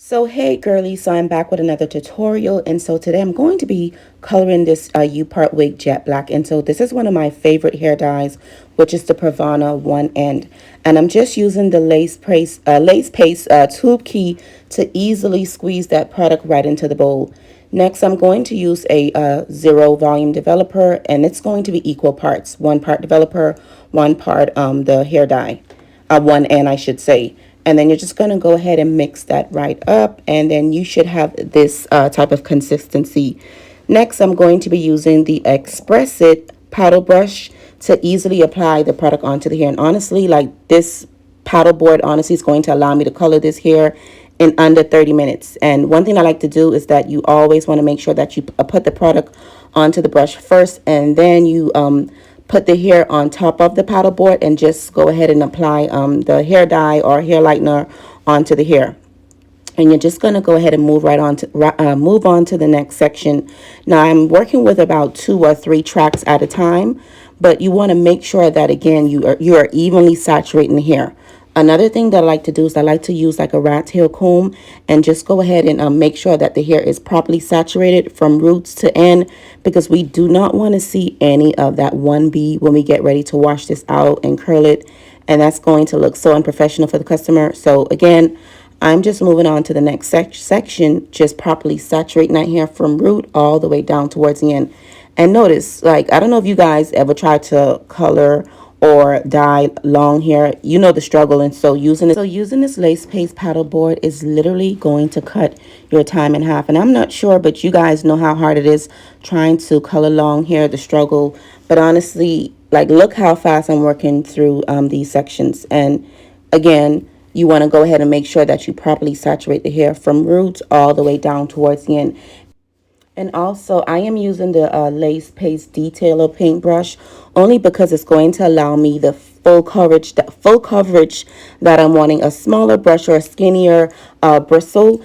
So hey girlies, so I'm back with another tutorial, and so today I'm going to be coloring this U-part wig jet black. And so this is one of my favorite hair dyes, which is the Pravana 1End, and I'm just using the lace paste tube key to easily squeeze that product right into the bowl. Next, I'm going to use a zero volume developer, and it's going to be equal parts, one part developer, one part the hair dye, 1N I should say. And then you're just going to go ahead and mix that right up, and then you should have this type of consistency. Next, I'm going to be using the Express It paddle brush to easily apply the product onto the hair. And honestly, like this paddle board honestly is going to allow me to color this hair in under 30 minutes. And one thing I like to do is that you always want to make sure that you put the product onto the brush first, and then you put the hair on top of the paddle board and just go ahead and apply the hair dye or hair lightener onto the hair. And you're just going to go ahead and move move on to the next section. Now I'm working with about 2 or 3 tracks at a time, but you want to make sure that again you are evenly saturating the hair. Another thing that I like to do is I like to use like a rat tail comb and just go ahead and make sure that the hair is properly saturated from roots to end, because we do not want to see any of that 1B when we get ready to wash this out and curl it, and that's going to look so unprofessional for the customer. So again, I'm just moving on to the next section, just properly saturating that hair from root all the way down towards the end. And notice, like, I don't know if you guys ever tried to color or dye long hair. You know the struggle. And so using this lace paste paddle board is literally going to cut your time in half. And I'm not sure, but you guys know how hard it is trying to color long hair, the struggle. But honestly, like, look how fast I'm working through these sections. And again, you want to go ahead and make sure that you properly saturate the hair from roots all the way down towards the end. And also, I am using the Lace Paste Detailer paintbrush only because it's going to allow me the full coverage that I'm wanting. A smaller brush or a skinnier bristle,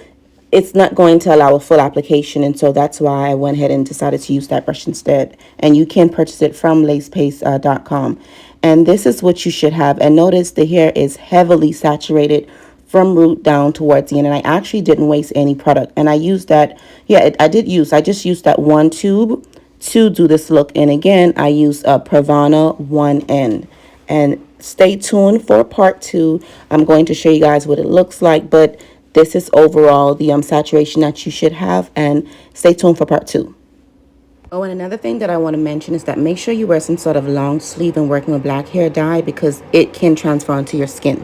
it's not going to allow a full application, and so that's why I went ahead and decided to use that brush instead. And you can purchase it from lacepaste.com. And this is what you should have. And notice the hair is heavily saturated from root down towards the end, and I actually didn't waste any product. And I used that, yeah, I just used that one tube to do this look. And again, I used a Pravana 1End. And stay tuned for part 2. I'm going to show you guys what it looks like, but this is overall the saturation that you should have, and stay tuned for part 2. Oh, and another thing that I want to mention is that make sure you wear some sort of long sleeve when working with black hair dye, because it can transfer onto your skin.